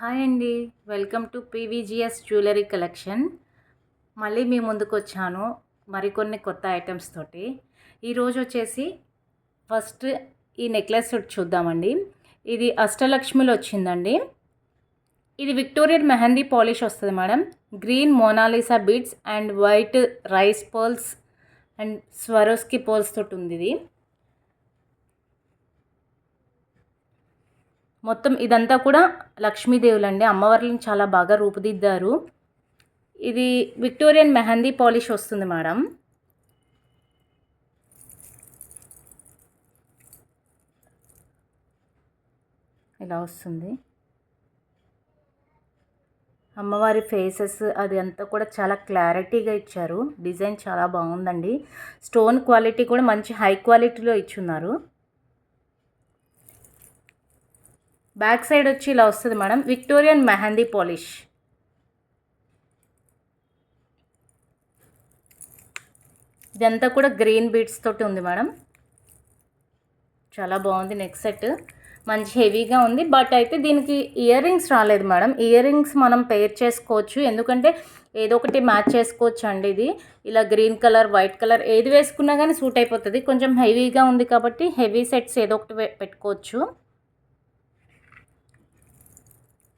Hi అండి. Welcome to PVGS jewellery collection. మళ్ళీ మీ ముందుకొచ్చాను మరికొన్ని కొత్త ఐటమ్స్ తోటి. ఈరోజు వచ్చేసి ఫస్ట్ ఈ నెక్లెస్ చూద్దామండి. ఇది అష్టలక్ష్మిలో వచ్చిందండి. ఇది విక్టోరియన్ మెహందీ పాలిష్ వస్తుంది madam. Green Mona Lisa beads and white rice pearls and Swarovski pearls తోటి ఉంది ఇది. మొత్తం ఇదంతా కూడా లక్ష్మీదేవులండి, అమ్మవార్లను చాలా బాగా రూపుదిద్దారు. ఇది విక్టోరియన్ మెహందీ పాలిష్ వస్తుంది మేడం. ఇలా వస్తుంది అమ్మవారి ఫేసెస్, అది అంతా కూడా చాలా క్లారిటీగా ఇచ్చారు. డిజైన్ చాలా బాగుందండి. స్టోన్ క్వాలిటీ కూడా మంచి హై క్వాలిటీలో ఇచ్చున్నారు. బ్యాక్ సైడ్ వచ్చి ఇలా వస్తుంది మేడం, విక్టోరియన్ మెహందీ పాలిష్. ఇదంతా కూడా గ్రీన్ బీడ్స్ తోటి ఉంది మేడం. చాలా బాగుంది. నెక్స్ట్ సెట్ మంచి హెవీగా ఉంది, బట్ అయితే దీనికి ఇయర్ రింగ్స్ రాలేదు మేడం. ఇయర్ రింగ్స్ మనం పేర్ చేసుకోవచ్చు, ఎందుకంటే ఏదో ఒకటి మ్యాచ్ చేసుకోవచ్చు అండి. ఇది ఇలా గ్రీన్ కలర్, వైట్ కలర్ ఏది వేసుకున్నా కానీ సూట్ అయిపోతుంది. కొంచెం హెవీగా ఉంది కాబట్టి హెవీ సెట్స్ ఏదో ఒకటి పెట్టుకోవచ్చు.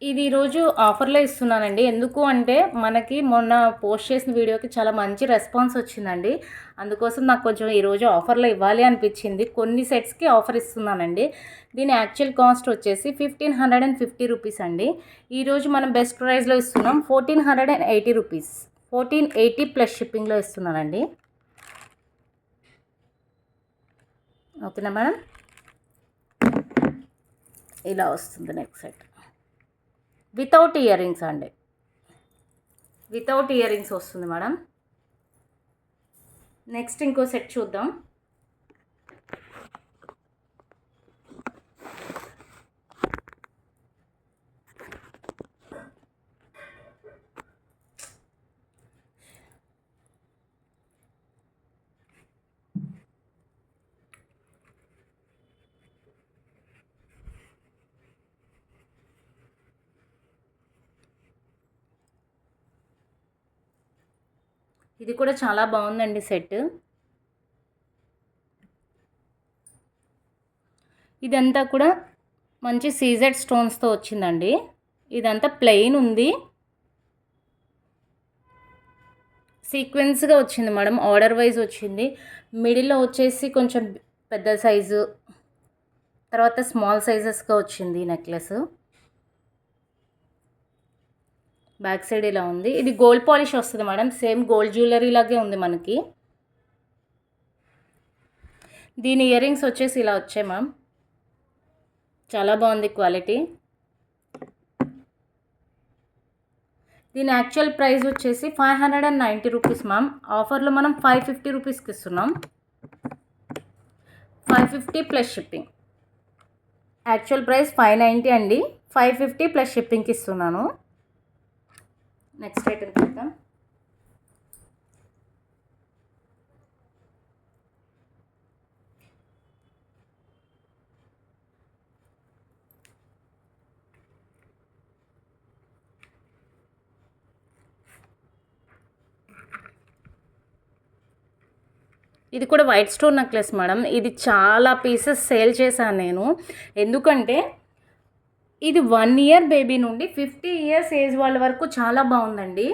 ఇది ఈరోజు ఆఫర్లో ఇస్తున్నానండి. ఎందుకు అంటే మనకి మొన్న పోస్ట్ చేసిన వీడియోకి చాలా మంచి రెస్పాన్స్ వచ్చిందండి. అందుకోసం నాకు కొంచెం ఈరోజు ఆఫర్లో ఇవ్వాలి అనిపించింది. కొన్ని సెట్స్కి ఆఫర్ ఇస్తున్నానండి. దీని యాక్చువల్ కాస్ట్ వచ్చేసి 1550 రూపీస్ అండి. ఈరోజు మనం బెస్ట్ ప్రైస్లో ఇస్తున్నాం 1480 రూపీస్. 1480 ప్లస్ షిప్పింగ్లో ఇస్తున్నానండి. ఓకేనా మేడం? ఇలా వస్తుంది next set. Without ear rings అండి. వితౌట్ ఇయర్ రింగ్స్ వస్తుంది మేడం. నెక్స్ట్ ఇంకో సెట్ చూద్దాం. ఇది కూడా చాలా బాగుందండి సెట్. ఇదంతా కూడా మంచి సీజెడ్ స్టోన్స్తో వచ్చిందండి. ఇదంతా ప్లెయిన్ ఉంది, సీక్వెన్స్గా వచ్చింది మేడం. ఆర్డర్ వైజ్ వచ్చింది. మిడిల్లో వచ్చేసి కొంచెం పెద్ద సైజు, తర్వాత స్మాల్ సైజెస్గా వచ్చింది నెక్లెస్. బ్యాక్ సైడ్ ఇలా ఉంది. ఇది గోల్డ్ పాలిష్ వస్తుంది మేడం. సేమ్ గోల్డ్ జ్యువెలరీ లాగే ఉంది మనకి. దీని ఇయర్ రింగ్స్ వచ్చేసి ఇలా వచ్చాయి మ్యామ్. చాలా బాగుంది క్వాలిటీ. దీని యాక్చువల్ ప్రైస్ వచ్చేసి 590 రూపీస్ మ్యామ్. ఆఫర్లో మనం 550 రూపీస్కి ఇస్తున్నాం. 550 ప్లస్ షిప్పింగ్. యాక్చువల్ ప్రైస్ 590 అండి, 550 ప్లస్ షిప్పింగ్కి ఇస్తున్నాను. నెక్స్ట్ ఐటమ్ చూద్దాం. ఇది కూడా వైట్ స్టోన్ నెక్లెస్ మేడం. ఇది చాలా పీసెస్ సేల్ చేశాను నేను, ఎందుకంటే ఇది 1 ఇయర్ బేబీ నుండి 50 ఇయర్స్ ఏజ్ వాళ్ళ వరకు చాలా బాగుందండి.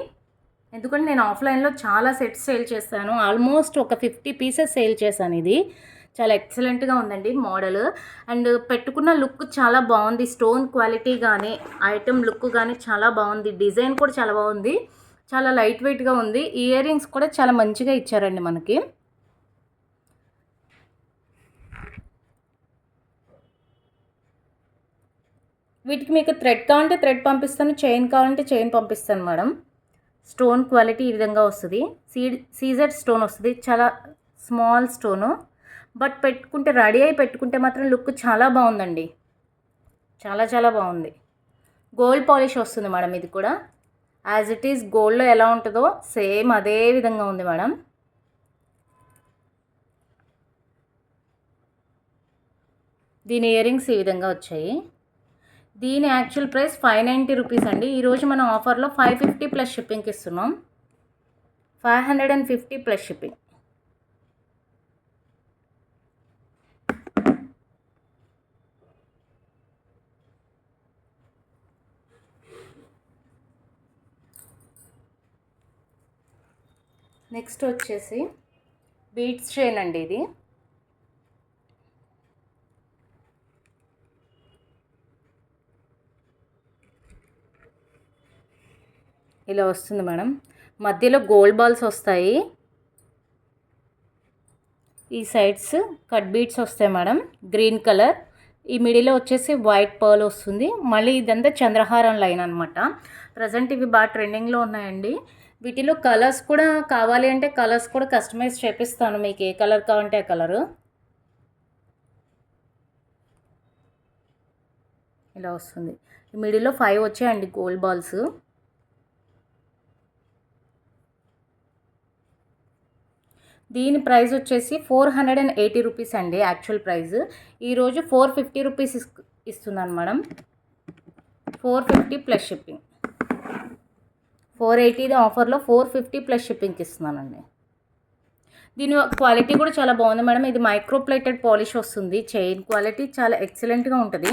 ఎందుకంటే నేను ఆఫ్లైన్లో చాలా సెట్స్ సేల్ చేశాను, ఆల్మోస్ట్ ఒక 50 పీసెస్ సేల్ చేశాను. ఇది చాలా ఎక్సలెంట్గా ఉందండి మోడల్, అండ్ పెట్టుకున్న లుక్ చాలా బాగుంది. స్టోన్ క్వాలిటీ కానీ ఐటమ్ లుక్ కానీ చాలా బాగుంది. డిజైన్ కూడా చాలా బాగుంది, చాలా లైట్ వెయిట్గా ఉంది. ఇయర్ రింగ్స్ కూడా చాలా మంచిగా ఇచ్చారండి మనకి. వీటికి మీకు థ్రెడ్ కావాలంటే థ్రెడ్ పంపిస్తాను, చైన్ కావాలంటే చైన్ పంపిస్తాను మేడం. స్టోన్ క్వాలిటీ ఈ విధంగా వస్తుంది. సీజెడ్ స్టోన్ వస్తుంది, చాలా స్మాల్ స్టోను, బట్ పెట్టుకుంటే రెడీ అయి పెట్టుకుంటే మాత్రం లుక్ చాలా బాగుందండి. చాలా చాలా బాగుంది. గోల్డ్ పాలిష్ వస్తుంది మేడం. ఇది కూడా యాజ్ ఇట్ ఈస్ గోల్డ్లో ఎలా ఉంటుందో సేమ్ అదే విధంగా ఉంది మేడం. దీని ఇయర్ రింగ్స్ ఈ విధంగా వచ్చాయి. దీని యాక్చువల్ ప్రైస్ 590 రూపీస్ అండి. ఈరోజు మనం ఆఫర్లో 550 ప్లస్ షిప్పింగ్కి ఇస్తున్నాం. 550 ప్లస్ షిప్పింగ్. నెక్స్ట్ వచ్చేసి బీడ్స్ చైన్ అండి. ఇది ఇలా వస్తుంది మేడం. మధ్యలో గోల్డ్ బాల్స్ వస్తాయి. ఈ సైడ్స్ కట్ బీడ్స్ వస్తాయి మేడం, గ్రీన్ కలర్. ఈ మిడిల్లో వచ్చేసి వైట్ పర్ల్ వస్తుంది. మళ్ళీ ఇదంతా చంద్రహారం లైన్ అనమాట. ప్రజెంట్ ఇవి బాగా ట్రెండింగ్లో ఉన్నాయండి. వీటిలో కలర్స్ కూడా కావాలి అంటే కలర్స్ కూడా కస్టమైజ్ చేపిస్తాను. మీకు ఏ కలర్ కావాలంటే ఆ కలరు. ఇలా వస్తుంది. ఈ మిడిల్లో 5 వచ్చాయండి గోల్డ్ బాల్స్. దీని ప్రైస్ వచ్చేసి 480 రూపీస్ అండి యాక్చువల్ ప్రైస్. ఈరోజు 450 రూపీస్ ఇస్తున్నాను మేడం. 450 plus shipping. 480 ఆఫర్లో 450 ప్లస్ షిప్పింగ్కి ఇస్తున్నానండి. దీని క్వాలిటీ కూడా చాలా బాగుంది మేడం. ఇది మైక్రో ప్లేటెడ్ పాలిష్ వస్తుంది. చైన్ క్వాలిటీ చాలా ఎక్సలెంట్గా ఉంటుంది.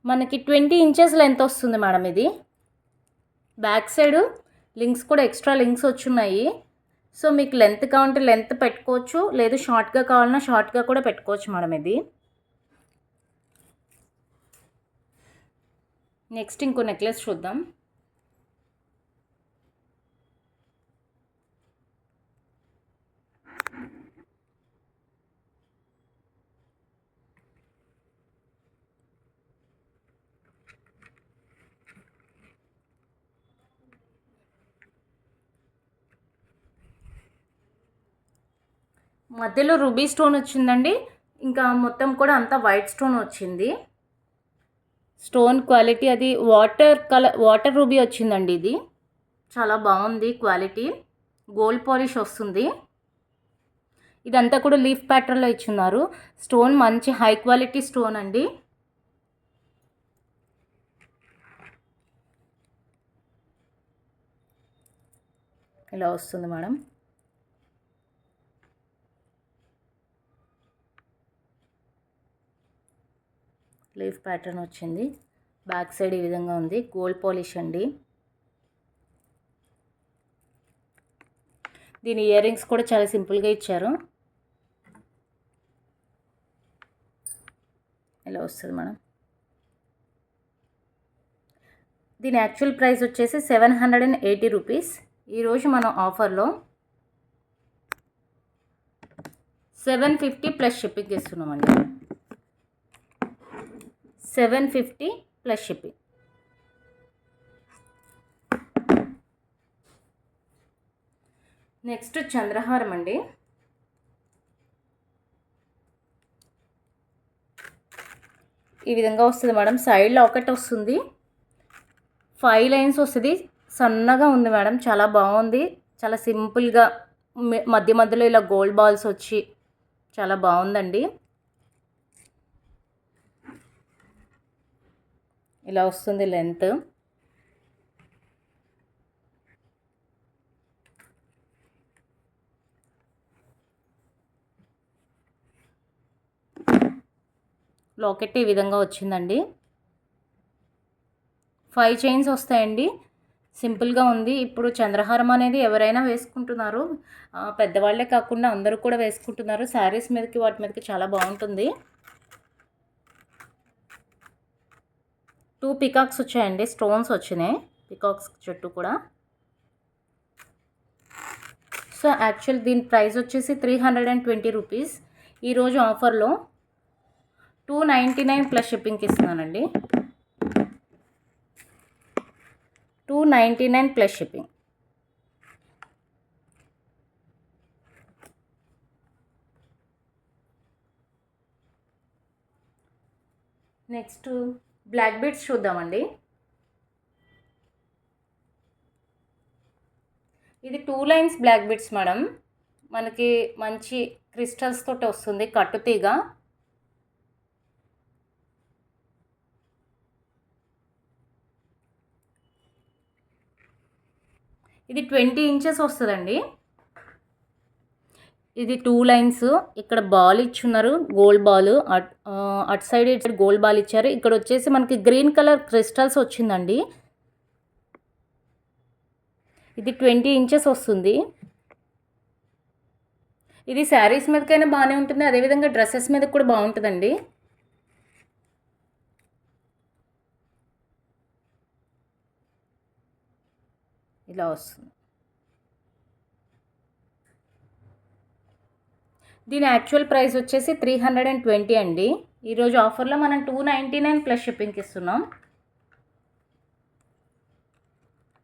మనకి 20 ఇంచెస్ లెంత్ వస్తుంది మేడం. ఇది బ్యాక్ సైడ్ లింక్స్ కూడా ఎక్స్ట్రా లింక్స్ వచ్చున్నాయి. సో మీకు లెంత్ కావాలంటే లెంత్ పెట్టుకోవచ్చు, లేదు షార్ట్గా కావాలన్నా షార్ట్గా కూడా పెట్టుకోవచ్చు మేడం. ఇది నెక్స్ట్ ఇంకో నెక్లెస్ చూద్దాం. మధ్యలో రూబీ స్టోన్ వచ్చిందండి. ఇంకా మొత్తం కూడా అంతా వైట్ స్టోన్ వచ్చింది. స్టోన్ క్వాలిటీ అది వాటర్ రూబీ వచ్చిందండి. ఇది చాలా బాగుంది క్వాలిటీ. గోల్డ్ పాలిష్ వస్తుంది. ఇదంతా కూడా లీఫ్ ప్యాటర్న్లో ఇచ్చున్నారు. స్టోన్ మంచి హై క్వాలిటీ స్టోన్ అండి. ఇలా వస్తుంది మేడం. లీఫ్ ప్యాటర్న్ వచ్చింది. బ్యాక్ సైడ్ ఈ విధంగా ఉంది. గోల్డ్ పాలిష్ అండి. దీని ఇయర్ రింగ్స్ కూడా చాలా సింపుల్గా ఇచ్చారు. ఇలా వస్తుంది మేడం. దీని యాక్చువల్ ప్రైస్ వచ్చేసి 780 రూపీస్. ఈరోజు మనం ఆఫర్లో 750 ప్లస్ షిప్పింగ్ ఇస్తున్నామండి. 750 ప్లస్ షిప్పింగ్. నెక్స్ట్ చంద్రహారం అండి. ఈ విధంగా వస్తుంది మేడం. సైడ్ లాకెట్ వస్తుంది. 5 లైన్స్ వస్తుంది. సన్నగా ఉంది మేడం. చాలా బాగుంది. చాలా సింపుల్గా మధ్య మధ్యలో ఇలా గోల్డ్ బాల్స్ వచ్చి చాలా బాగుందండి. ఇలా వస్తుంది లెంత్. లాకెట్ ఈ విధంగా వచ్చిందండి. 5 చైన్స్ వస్తాయండి. సింపుల్గా ఉంది. ఇప్పుడు చంద్రహారం అనేది ఎవరైనా వేసుకుంటున్నారు. పెద్దవాళ్ళే కాకుండా అందరూ కూడా వేసుకుంటున్నారు. శారీస్ మీదకి వాటి మీదకి చాలా బాగుంటుంది. 2 పికాక్స్ వచ్చాయండి. స్టోన్స్ వచ్చినాయి పికాక్స్ చుట్టూ కూడా. సో యాక్చువల్ దీని ప్రైస్ వచ్చేసి 320 రూపీస్. ఈరోజు ఆఫర్లో 299 ప్లస్ షిప్పింగ్కి ఇస్తున్నానండి. 299 plus shipping. Next black beads చూద్దామండి. ఇది 2 లైన్స్ బ్లాక్ బీడ్స్ మేడం. మనకి మంచి క్రిస్టల్స్ తోటి వస్తుంది కట్టుతీగ. ఇది 20 ఇంచెస్ వస్తుందండి. ఇది 2 లైన్స్. ఇక్కడ బాల్ ఇచ్చున్నారు, గోల్డ్ బాల్. అటు సైడ్ ఇటు సైడ్ గోల్డ్ బాల్ ఇచ్చారు. ఇక్కడ వచ్చేసి మనకి గ్రీన్ కలర్ క్రిస్టల్స్ వచ్చిందండి. ఇది 20 ఇంచెస్ వస్తుంది. ఇది శారీస్ మీదకైనా బాగానే ఉంటుంది, అదేవిధంగా డ్రెస్సెస్ మీద కూడా బాగుంటుందండి. ఇలా వస్తుంది. దీని యాక్చువల్ ప్రైస్ వచ్చేసి 320 అండి. ఈరోజు ఆఫర్లో మనం 299 ప్లస్ షిప్పింగ్కి ఇస్తున్నాం.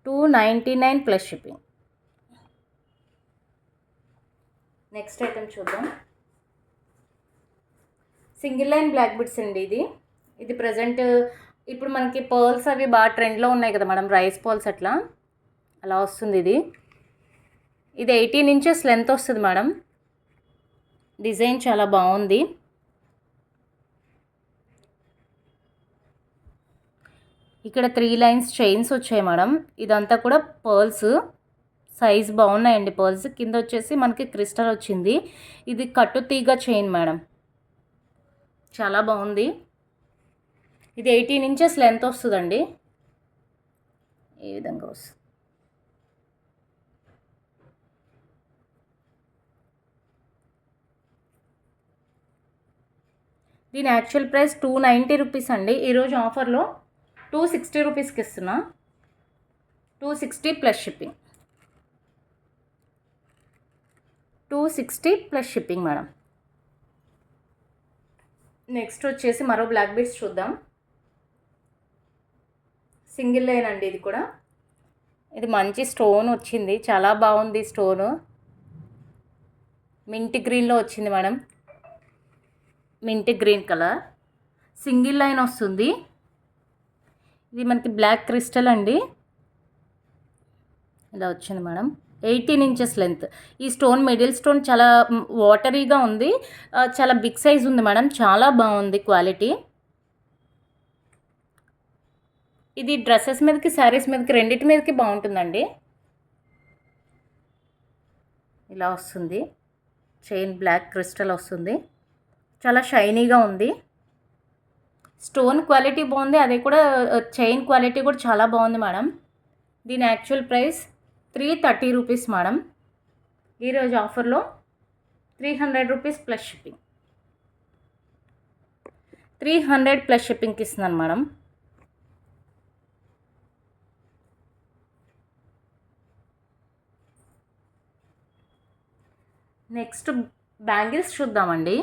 299 ప్లస్ షిప్పింగ్. నెక్స్ట్ ఐటమ్ చూద్దాం. సింగిల్ లైన్ బ్లాక్ బిడ్స్ అండి. ఇది ప్రజెంట్ ఇప్పుడు మనకి పర్ల్స్ అవి బాగా ట్రెండ్లో ఉన్నాయి కదా మేడం, రైస్ పర్ల్స్ అలా వస్తుంది. ఇది 18 ఇంచెస్ లెంత్ వస్తుంది మేడం. డిజైన్ చాలా బాగుంది. ఇక్కడ 3 లైన్స్ చైన్స్ వచ్చాయి మేడం. ఇదంతా కూడా పర్ల్స్. సైజ్ బాగున్నాయండి పర్ల్స్. కింద వచ్చేసి మనకి క్రిస్టల్ వచ్చింది. ఇది కట్టు తీగ చైన్ మేడం, చాలా బాగుంది. ఇది 18 ఇంచెస్ లెంత్ వస్తుందండి. ఈ విధంగా వస్తుంది. దీని యాక్చువల్ ప్రైస్ 290 రూపీస్ అండి. ఈరోజు ఆఫర్లో 260 రూపీస్కి ఇస్తున్నా. 260 plus shipping. 260 plus shipping madam. Next వచ్చేసి మరో బ్లాక్ బీడ్స్ చూద్దాం. సింగిల్ లైన్ అండి. ఇది కూడా ఇది మంచి స్టోన్ వచ్చింది, చాలా బాగుంది స్టోను. మింట్ గ్రీన్లో వచ్చింది madam, mint green colour. Single line వస్తుంది. ఇది మనకి బ్లాక్ క్రిస్టల్ అండి. ఇలా వచ్చింది మేడం. 18 inches length. ఈ స్టోన్ మిడిల్ స్టోన్ చాలా వాటరీగా ఉంది, చాలా బిగ్ సైజ్ ఉంది మేడం, చాలా బాగుంది క్వాలిటీ. ఇది డ్రెస్సెస్ మీదకి, శారీస్ మీదకి, రెండింటి మీదకి బాగుంటుందండి. ఇలా వస్తుంది. చైన్ బ్లాక్ క్రిస్టల్ వస్తుంది, చాలా షైనీగా ఉంది. స్టోన్ క్వాలిటీ బాగుంది, అదే కూడా చైన్ క్వాలిటీ కూడా చాలా బాగుంది మేడం. దీని యాక్చువల్ ప్రైస్ 330 రూపీస్ మేడం. ఈరోజు ఆఫర్లో 300 రూపీస్ ప్లస్ షిప్పింగ్. 300 ప్లస్ షిప్పింగ్కి ఇస్తున్నాను మేడం. నెక్స్ట్ బ్యాంగిల్స్ చూద్దామండి.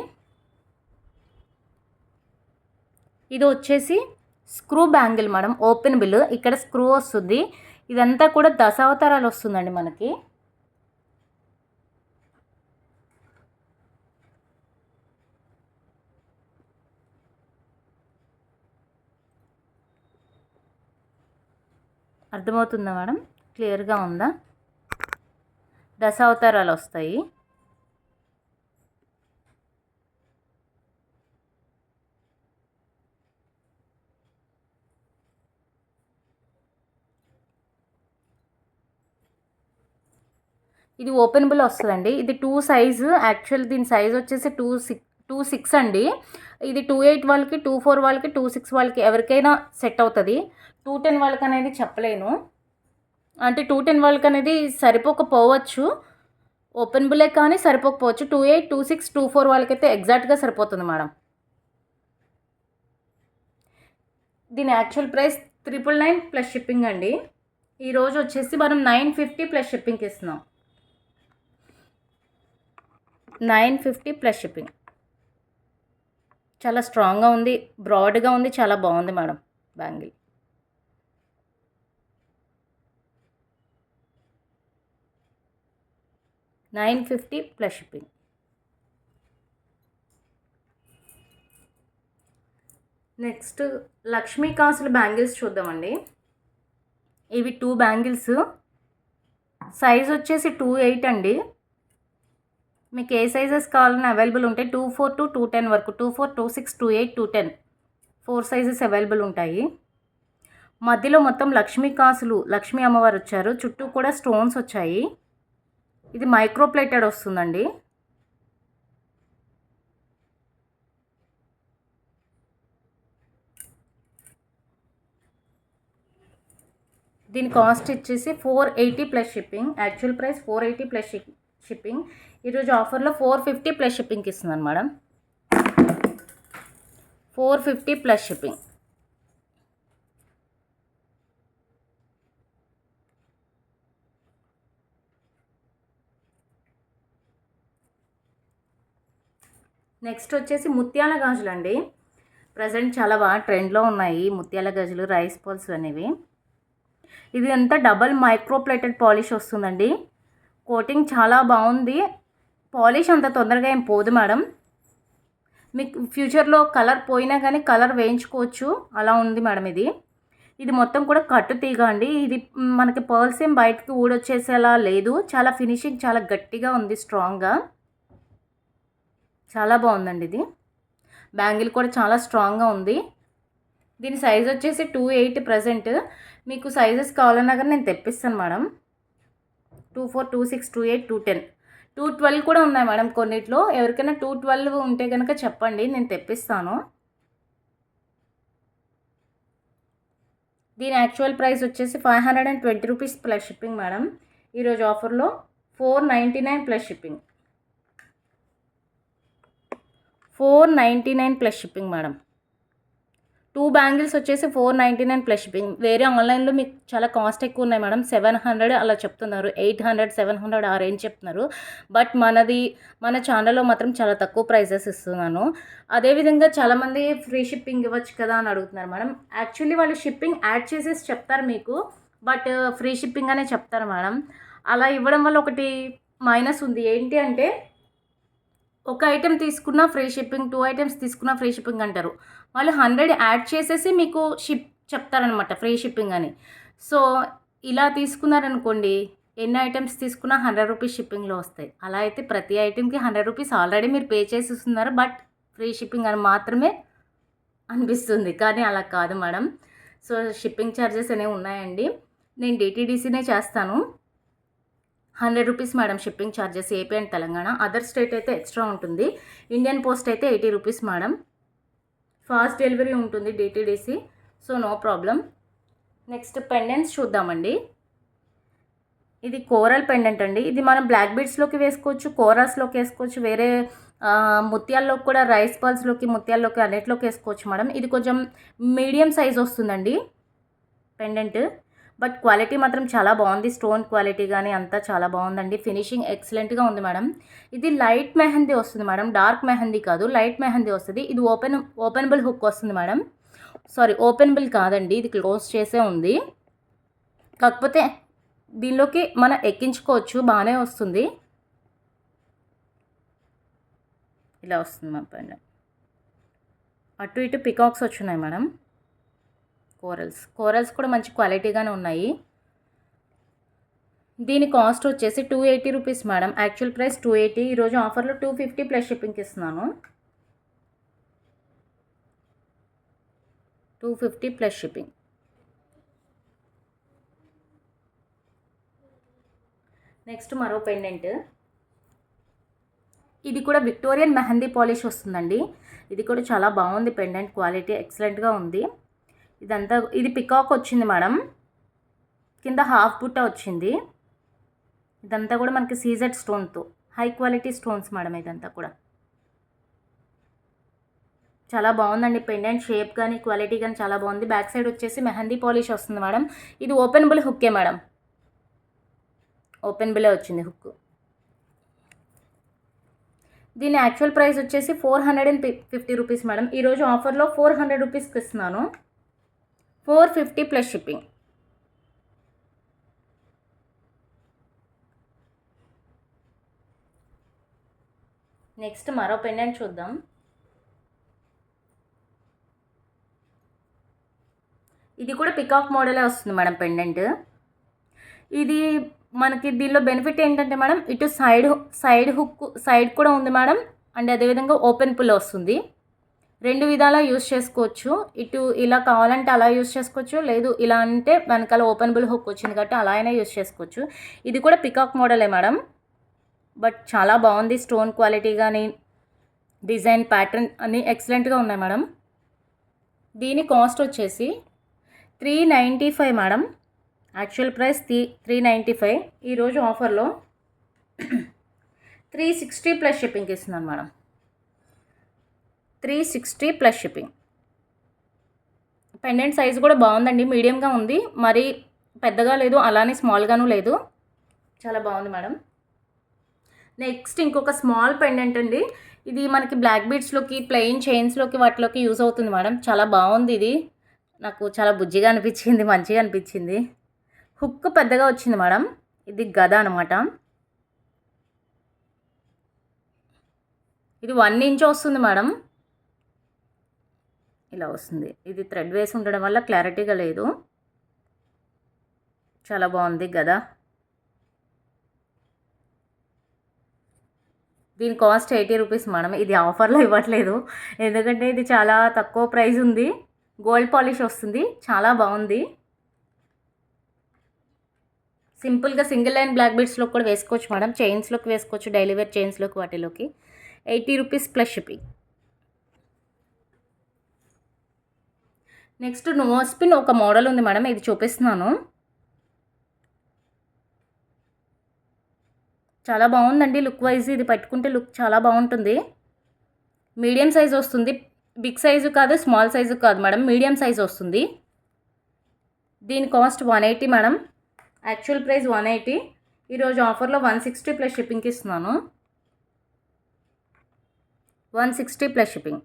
ఇది వచ్చేసి screw bangle madam, open bill. ఇక్కడ స్క్రూ వస్తుంది. ఇదంతా కూడా దశావతారాలు వస్తుందండి మనకి. అర్థమవుతుందా మేడం? క్లియర్గా ఉందా? దశావతారాలు వస్తాయి. ఇది ఓపెనబుల్ వస్తుందండి. ఇది 2 సైజు. యాక్చువల్ దీని సైజ్ వచ్చేసి 2.6 అండి. ఇది 2.8 వాళ్ళకి, 2.4 వాళ్ళకి, 2.6 వాళ్ళకి ఎవరికైనా సెట్ అవుతుంది. 2.10 వాళ్ళకి అనేది చెప్పలేను, అంటే 2.10 వాళ్ళకి అనేది సరిపోకపోవచ్చు. ఓపెనబులే కానీ సరిపోకపోవచ్చు. 2.8, 2.6, 2.4 వాళ్ళకైతే ఎగ్జాక్ట్గా సరిపోతుంది మేడం. దీని యాక్చువల్ ప్రైస్ 999 ప్లస్ షిప్పింగ్ అండి. ఈరోజు వచ్చేసి మనం 950 ప్లస్ షిప్పింగ్కి ఇస్తున్నాం. 950 ప్లస్ షిప్పింగ్. చాలా స్ట్రాంగ్గా ఉంది, బ్రాడ్గా ఉంది, చాలా బాగుంది madam bangle. $950 plus shipping. Next Lakshmi కాసుల బ్యాంగిల్స్ చూద్దామండి. ఇవి 2 బ్యాంగిల్స్. సైజ్ వచ్చేసి 2.8 అండి. మీకు ఏ సైజెస్ కావాలన్నా అవైలబుల్ ఉంటాయి. 24 to 210 వరకు, 24, 26, 28, 210 4 సైజెస్ అవైలబుల్ ఉంటాయి. మధ్యలో మొత్తం లక్ష్మీ కాసులు, లక్ష్మీ అమ్మవారు వచ్చారు. చుట్టూ కూడా స్టోన్స్ వచ్చాయి. ఇది మైక్రో ప్లేటెడ్ వస్తుందండి. దీని కాస్ట్ వచ్చేసి 480 plus shipping. Actual price 480 plus shipping. ఈరోజు ఆఫర్లో 450 ప్లస్ షిప్పింగ్కి ఇస్తున్నాను మేడం. 450 plus shipping. నెక్స్ట్ వచ్చేసి ముత్యాల గాజులు అండి. ప్రజెంట్ చాలా బాగా ట్రెండ్లో ఉన్నాయి ముత్యాల గాజులు, రైస్ పల్స్ అనేవి. ఇది అంతా డబల్ మైక్రో ప్లేటెడ్ పాలిష్ వస్తుందండి. కోటింగ్ చాలా బాగుంది. పాలిష్ అంత తొందరగా ఏం పోదు మేడం. మీకు ఫ్యూచర్లో కలర్ పోయినా కానీ కలర్ వేయించుకోవచ్చు, అలా ఉంది మేడం. ఇది మొత్తం కూడా కట్టు తీగ అండి. ఇది మనకి పర్ల్స్ ఏం బయటకి ఊడొచ్చేసేలా లేదు. చాలా ఫినిషింగ్ చాలా గట్టిగా ఉంది, స్ట్రాంగ్గా. చాలా బాగుందండి ఇది. బ్యాంగిల్ కూడా చాలా స్ట్రాంగ్గా ఉంది. దీని సైజ్ వచ్చేసి 280 ప్రజెంట్. మీకు సైజెస్ కావాలన్నా కానీ నేను తెప్పిస్తాను మేడం. 24, 26, 28, 210, 212 కూడా ఉన్నాయి మేడం కొన్నిట్లో. ఎవరికైనా 212 ఉంటే కనుక చెప్పండి, నేను తెప్పిస్తాను. దీని యాక్చువల్ ప్రైస్ వచ్చేసి 520 రూపీస్ ప్లస్ షిప్పింగ్ మేడం. ఈరోజు ఆఫర్లో 499 plus shipping. 499 plus shipping madam. 2 bangles వచ్చేసి 499 ప్లస్ షిప్పింగ్. వేరే ఆన్లైన్లో మీకు చాలా కాస్ట్ ఎక్కువ ఉన్నాయి మేడం. 700 అలా చెప్తున్నారు, 800, 700 ఆ రేంజ్ చెప్తున్నారు. బట్ మన ఛానల్లో మాత్రం చాలా తక్కువ ప్రైజెస్ ఇస్తున్నాను. అదేవిధంగా చాలామంది ఫ్రీ షిప్పింగ్ ఇవ్వచ్చు కదా అని అడుగుతున్నారు మేడం. యాక్చువల్లీ వాళ్ళు షిప్పింగ్ యాడ్ చేసేసి చెప్తారు మీకు, బట్ ఫ్రీ షిప్పింగ్ అనే చెప్తారు మేడం. అలా ఇవ్వడం వల్ల ఒకటి మైనస్ ఉంది. ఏంటి అంటే, ఒక ఐటెం తీసుకున్న ఫ్రీ షిప్పింగ్, 2 ఐటమ్స్ తీసుకున్న ఫ్రీ షిప్పింగ్ అంటారు. వాళ్ళు 100 యాడ్ చేసేసి మీకు చెప్తారనమాట ఫ్రీ షిప్పింగ్ అని. సో ఇలా తీసుకున్నారనుకోండి, ఎన్ని ఐటమ్స్ తీసుకున్నా 100 రూపీస్ షిప్పింగ్లో వస్తాయి. అలా అయితే ప్రతి ఐటెంకి 100 రూపీస్ ఆల్రెడీ మీరు పే చేసేస్తున్నారు, బట్ ఫ్రీ షిప్పింగ్ అని మాత్రమే అనిపిస్తుంది. కానీ అలా కాదు మేడం. సో షిప్పింగ్ ఛార్జెస్ అనేవి ఉన్నాయండి. నేను డిటీడీసీనే చేస్తాను. 100 rupees madam shipping charges, AP and Telangana. Other state అయితే ఎక్స్ట్రా ఉంటుంది. ఇండియన్ పోస్ట్ అయితే 80 రూపీస్ మేడం. ఫాస్ట్ డెలివరీ ఉంటుంది DTDC, so no problem. Next pendants చూద్దామండి. ఇది కోరల్ పెండెంట్ అండి. ఇది మనం బ్లాక్ బీడ్స్లోకి వేసుకోవచ్చు, కోరాస్లోకి వేసుకోవచ్చు, వేరే ముత్యాల్లోకి కూడా, రైస్ పల్స్లోకి, ముత్యాల్లోకి అన్నిట్లోకి వేసుకోవచ్చు మేడం. ఇది కొంచెం మీడియం సైజ్ వస్తుందండి పెండెంట్. బట్ క్వాలిటీ మాత్రం చాలా బాగుంది. స్టోన్ క్వాలిటీ కానీ అంతా చాలా బాగుందండి. ఫినిషింగ్ ఎక్సలెంట్గా ఉంది మేడం. ఇది లైట్ మెహందీ వస్తుంది మేడం, డార్క్ మెహందీ కాదు, లైట్ మెహందీ వస్తుంది. ఇది ఓపెనబుల్ హుక్ వస్తుంది మేడం. సారీ, ఓపెనబుల్ కాదండి, ఇది క్లోజ్ చేసే ఉంది. కాకపోతే దీనిలోకి మనం ఎక్కించుకోవచ్చు, బాగానే వస్తుంది. ఇలా వస్తుంది మా పైన. అటు ఇటు పికాక్స్ వచ్చున్నాయి మేడం. కోరల్స్ కూడా మంచి క్వాలిటీగానే ఉన్నాయి. దీని కాస్ట్ వచ్చేసి 280 రూపీస్ మేడం. Actual price 280. ఈరోజు ఆఫర్లో 250 ప్లస్ షిప్పింగ్కి ఇస్తున్నాను. 250 ప్లస్ షిప్పింగ్. నెక్స్ట్ మరో పెండెంట్. ఇది కూడా విక్టోరియన్ మెహందీ పాలిష్ వస్తుందండి. ఇది కూడా చాలా బాగుంది. పెండెంట్ క్వాలిటీ ఎక్సలెంట్గా ఉంది. ఇది పికాక్ వచ్చింది మేడం, కింద హాఫ్ బుట్ట వచ్చింది. ఇదంతా కూడా మనకి సీజెడ్ స్టోన్తో, హై క్వాలిటీ స్టోన్స్ మేడం. ఇదంతా కూడా చాలా బాగుందండి. పెండెంట్ షేప్ కానీ క్వాలిటీ కానీ చాలా బాగుంది. బ్యాక్ సైడ్ వచ్చేసి మెహందీ పాలిష్ వస్తుంది మేడం. ఇది ఓపెనబుల్ హుక్కే మేడం, ఓపెనబులే వచ్చింది హుక్. దీని యాక్చువల్ ప్రైస్ వచ్చేసి 450 రూపీస్ మేడం. ఈరోజు ఆఫర్లో 400 రూపీస్కి ఇస్తున్నాను. 450 ప్లస్ షిప్పింగ్. నెక్స్ట్ మరో పెండెంట్ చూద్దాం. ఇది కూడా పికాక్ మోడలే వస్తుంది మేడం పెండెంట్. ఇది మనకి దీనిలో బెనిఫిట్ ఏంటంటే మేడం, ఇటు సైడ్ హుక్ సైడ్ కూడా ఉంది మేడం. అండ్ అదేవిధంగా ఓపెన్ పుల్ వస్తుంది. 2 విధాలా యూస్ చేసుకోవచ్చు. ఇటు ఇలా కావాలంటే అలా యూస్ చేసుకోవచ్చు. లేదు ఇలా అంటే వెనకాల ఓపెనబుల్ హుక్ వచ్చింది కాబట్టి అలా అయినా యూస్ చేసుకోవచ్చు. ఇది కూడా పికాక్ మోడలే మేడం. బట్ చాలా బాగుంది. స్టోన్ క్వాలిటీ కానీ డిజైన్ ప్యాటర్న్ అన్నీ ఎక్సలెంట్గా ఉన్నాయి మేడం. దీని కాస్ట్ వచ్చేసి 395 మేడం. Actual price 395. ఈరోజు ఆఫర్లో 360 ప్లస్ షిప్పింగ్ ఇస్తున్నాను madam. 360 plus shipping. Pendant size కూడా బాగుందండి. మీడియంగా ఉంది, మరి పెద్దగా లేదు, అలానే స్మాల్గాను లేదు. చాలా బాగుంది మేడం. నెక్స్ట్ ఇంకొక స్మాల్ పెండెంట్ అండి. ఇది మనకి బ్లాక్ బీడ్స్లోకి, ప్లెయిన్ చైన్స్లోకి వాటిలోకి యూజ్ అవుతుంది మేడం. చాలా బాగుంది. ఇది నాకు చాలా బుజ్జిగా అనిపించింది, మంచిగా అనిపించింది. హుక్ పెద్దగా వచ్చింది మేడం. ఇది గద అనమాట. ఇది 1 ఇంచ్ వస్తుంది మేడం. ఇలా వస్తుంది. ఇది థ్రెడ్ వేసి ఉండడం వల్ల క్లారిటీగా లేదు. చాలా బాగుంది గద. దీని కాస్ట్ 80 రూపీస్ మేడం. ఇది ఆఫర్లో ఇవ్వట్లేదు, ఎందుకంటే ఇది చాలా తక్కువ ప్రైస్ ఉంది. గోల్డ్ పాలిష్ వస్తుంది. చాలా బాగుంది. సింపుల్గా సింగిల్ లైన్ బ్లాక్ బీడ్స్లో కూడా వేసుకోవచ్చు మేడం. చైన్స్లోకి వేసుకోవచ్చు, డైలీ వేర్ చైన్స్లోకి, వాటిలోకి. 80 rupees plus shipping. Next nose pin ఒక మోడల్ ఉంది మేడం. ఇది చూపిస్తున్నాను. చాలా బాగుందండి. లుక్ వైజ్ ఇది పెట్టుకుంటే లుక్ చాలా బాగుంటుంది. మీడియం సైజ్ వస్తుంది. బిగ్ సైజు కాదు, స్మాల్ సైజు కాదు మేడం, మీడియం సైజ్ వస్తుంది. దీని కాస్ట్ 180 మేడం. Actual price 180. ఈరోజు ఆఫర్లో 160 ప్లస్ షిప్పింగ్కి ఇస్తున్నాను. 160 ప్లస్ షిప్పింగ్.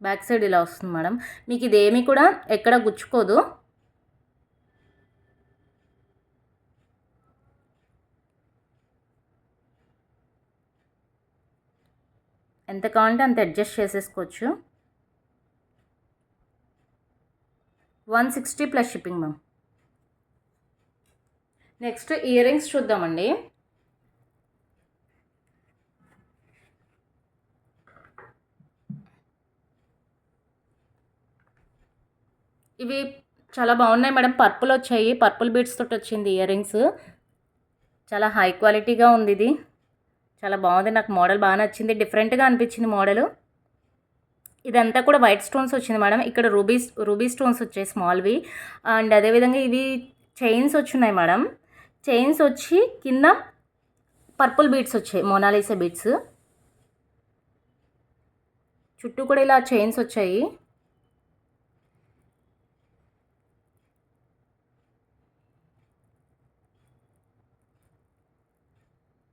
బ్యాక్ సైడ్ ఇలా వస్తుంది మేడం. మీకు ఇదేమీ కూడా ఎక్కడ గుచ్చుకోదు. ఎంత కావాలంటే అంత అడ్జస్ట్ చేసేసుకోవచ్చు. 160 plus shipping ma'am. Next ear rings చూద్దామండి. ఇవి చాలా బాగున్నాయి మేడం. పర్పుల్ వచ్చాయి, పర్పుల్ బీడ్స్ తోటి వచ్చింది ఇయర్ రింగ్స్. చాలా హై క్వాలిటీగా ఉంది. ఇది చాలా బాగుంది. నాకు మోడల్ బాగా నచ్చింది. డిఫరెంట్గా అనిపించింది మోడల్. ఇదంతా కూడా వైట్ స్టోన్స్ వచ్చింది మేడం. ఇక్కడ రూబీ స్టోన్స్ వచ్చాయి స్మాల్వి. అండ్ అదేవిధంగా ఇవి చైన్స్ వచ్చున్నాయి మేడం. చైన్స్ వచ్చి కింద పర్పుల్ బీడ్స్ వచ్చాయి, మోనాలిసా బీడ్స్. చుట్టూ కూడా ఇలా చైన్స్ వచ్చాయి.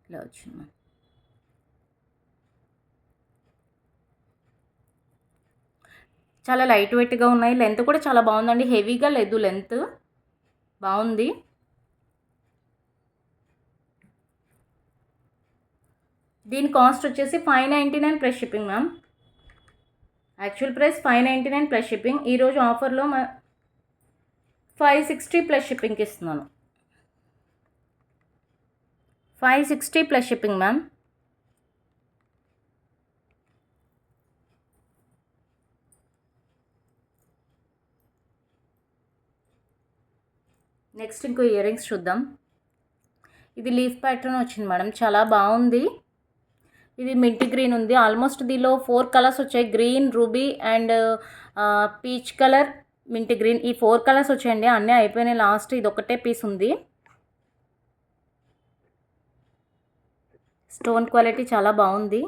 ఇలా వచ్చింది. చాలా లైట్ వెయిట్గా ఉన్నాయి. లెంత్ కూడా చాలా బాగుందండి. హెవీగా లేదు, లెంత్ బాగుంది. దీని కాస్ట్ వచ్చేసి 599 plus shipping ma'am. Actual price 599 plus shipping. ఈరోజు ఆఫర్లో 560 ప్లస్ షిప్పింగ్కి ఇస్తున్నాను. 560 ప్లస్ షిప్పింగ్ మ్యామ్. నెక్స్ట్ ఇంకో ఇయర్ రింగ్స్ చూద్దాం. ఇది లీఫ్ ప్యాటర్న్ వచ్చింది మేడం. చాలా బాగుంది. ఇది మింట్ గ్రీన్ ఉంది. ఆల్మోస్ట్ దీనిలో 4 కలర్స్ వచ్చాయి. Green, ruby and peach colour, mint green. ఈ 4 కలర్స్ వచ్చాయండి. అన్నీ అయిపోయినాయి. లాస్ట్ ఇది ఒకటే పీస్ ఉంది. స్టోన్ క్వాలిటీ చాలా బాగుంది.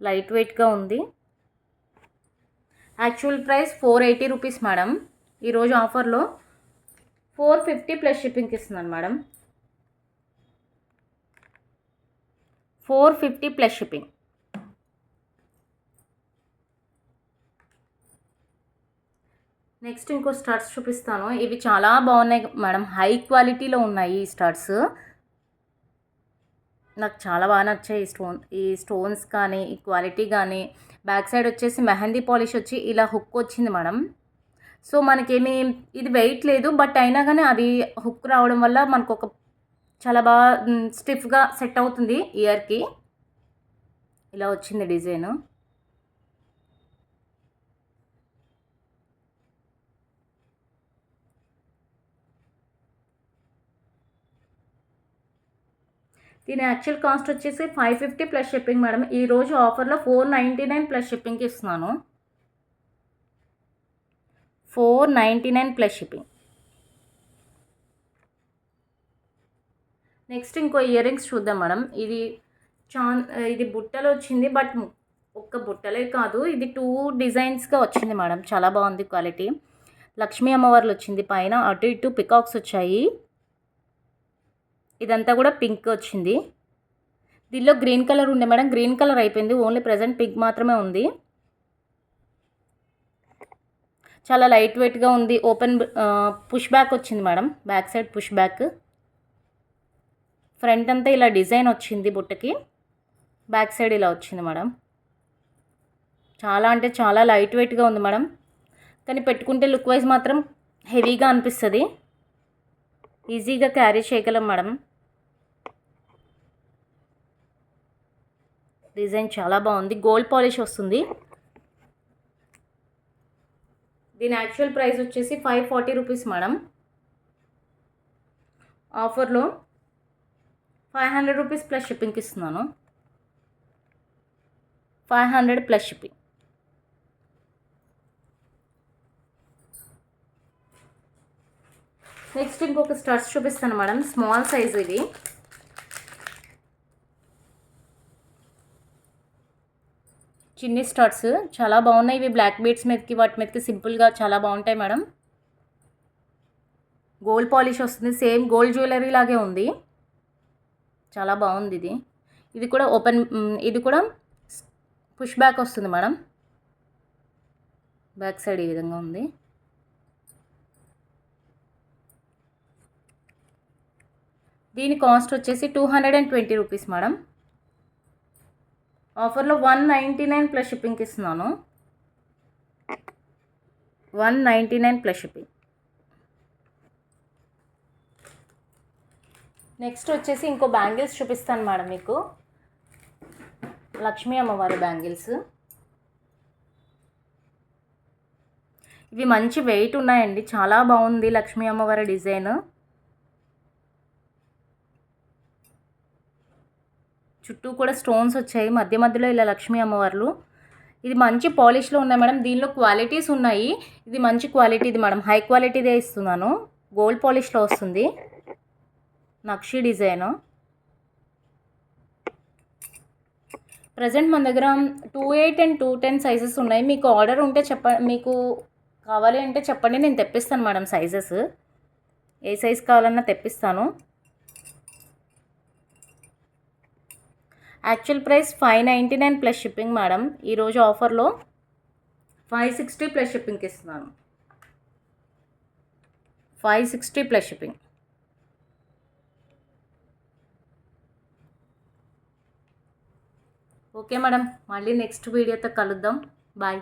లైట్ వెయిట్గా ఉంది. Actual price 480 rupees madam. ఈరోజు ఆఫర్లో 450 ప్లస్ షిప్పింగ్కి ఇస్తున్నాను మేడం. 450 plus shipping. నెక్స్ట్ ఇంకో స్టార్ట్స్ చూపిస్తాను. ఇవి చాలా బాగున్నాయి మేడం. హై క్వాలిటీలో ఉన్నాయి ఈ స్టార్ట్స్. నాకు చాలా బాగా నచ్చాయి ఈ స్టోన్స్ కానీ, ఈ క్వాలిటీ కానీ. బ్యాక్ సైడ్ వచ్చేసి మెహందీ పాలిష్ వచ్చి ఇలా హుక్ వచ్చింది మేడం. సో మనకేమి ఇది వెయిట్ లేదు, బట్ అయినా కానీ అది హుక్ రావడం వల్ల మనకు ఒక చాలా బాగా స్టిఫ్గా సెట్ అవుతుంది ఇయర్కి. ఇలా వచ్చింది డిజైను. దీని యాక్చువల్ కాస్ట్ వచ్చేసి 550 ప్లస్ షిప్పింగ్ మేడం. ఈరోజు ఆఫర్లో 499 ప్లస్ షిప్పింగ్కి ఇస్తున్నాను. 499 ప్లస్ షిప్పింగ్. నెక్స్ట్ ఇంకో ఇయర్ రింగ్స్ చూద్దాం మేడం. ఇది బుట్టలో వచ్చింది, బట్ ఒక్క బుట్టలే కాదు, ఇది 2 డిజైన్స్గా వచ్చింది మేడం. చాలా బాగుంది క్వాలిటీ. లక్ష్మీ అమ్మవార్లు వచ్చింది, పైన అటు ఇటు పికాక్స్ వచ్చాయి. ఇదంతా కూడా పింక్ వచ్చింది. దీనిలో గ్రీన్ కలర్ ఉండే మేడం, గ్రీన్ కలర్ అయిపోయింది, ఓన్లీ ప్రజెంట్ పింక్ మాత్రమే ఉంది. చాలా లైట్ వెయిట్గా ఉంది. ఓపెన్ పుష్ బ్యాక్ వచ్చింది madam, back side push back. Front అంతా ఇలా డిజైన్ వచ్చింది బుట్టకి, బ్యాక్ సైడ్ ఇలా వచ్చింది మేడం. చాలా అంటే చాలా లైట్ వెయిట్గా ఉంది మేడం, కానీ పెట్టుకుంటే లుక్ వైజ్ మాత్రం హెవీగా అనిపిస్తుంది. ఈజీగా క్యారీ చేయగలం మేడం. డిజైన్ చాలా బాగుంది, గోల్డ్ పాలిష్ వస్తుంది. దీని యాక్చువల్ ప్రైస్ వచ్చేసి 540 రూపీస్ మేడం. ఆఫర్లో 500 రూపీస్ ప్లస్ షిప్పింగ్కి ఇస్తున్నాను. 500 ప్లస్ షిప్పింగ్. నెక్స్ట్ ఇంకొక స్టడ్స్ చూపిస్తాను మేడం, స్మాల్ సైజ్. ఇది చిన్ని స్టడ్స్ చాలా బాగున్నాయి. ఇవి బ్లాక్ బీడ్స్ మీదకి వాటి మీదకి సింపుల్గా చాలా బాగుంటాయి మేడం. గోల్డ్ పాలిష్ వస్తుంది, సేమ్ గోల్డ్ జ్యువెలరీ లాగే ఉంది, చాలా బాగుంది. ఇది కూడా ఓపెన్, ఇది కూడా పుష్ బ్యాక్ వస్తుంది మేడం. బ్యాక్ సైడ్ ఈ విధంగా ఉంది. దీని కాస్ట్ వచ్చేసి 220 రూపీస్ మేడం. ఆఫర్లో 199 ప్లస్ షిప్పింగ్కి ఇస్తున్నాను. 199 ప్లస్ షిప్పింగ్. నెక్స్ట్ వచ్చేసి ఇంకో బ్యాంగిల్స్ చూపిస్తాను మేడం మీకు, లక్ష్మీ అమ్మవారి బ్యాంగిల్స్. ఇవి మంచి వెయిట్ ఉన్నాయండి, చాలా బాగుంది లక్ష్మీ అమ్మవారి డిజైన్. చుట్టూ కూడా స్టోన్స్ వచ్చాయి, మధ్య మధ్యలో ఇలా లక్ష్మీ అమ్మవార్లు. ఇది మంచి పాలిష్లో ఉన్నాయి మేడం. దీనిలో క్వాలిటీస్ ఉన్నాయి. ఇది మంచి క్వాలిటీది మేడం, హై క్వాలిటీదే ఇస్తున్నాను. గోల్డ్ పాలిష్లో వస్తుంది, నక్షి డిజైన్. ప్రజెంట్ మన దగ్గర 28 and 210 సైజెస్ ఉన్నాయి. మీకు ఆర్డర్ ఉంటే మీకు కావాలి అంటే చెప్పండి, నేను తెప్పిస్తాను మేడం సైజెస్. ఏ సైజ్ కావాలన్నా తెప్పిస్తాను. Actual price 599 plus shipping madam. ఈరోజు ఆఫర్లో 560 ప్లస్ షిప్పింగ్కి ఇస్తున్నాను. 560 ప్లస్ షిప్పింగ్. ఓకే మేడం, మళ్ళీ నెక్స్ట్ వీడియోతో కలుద్దాం. బాయ్.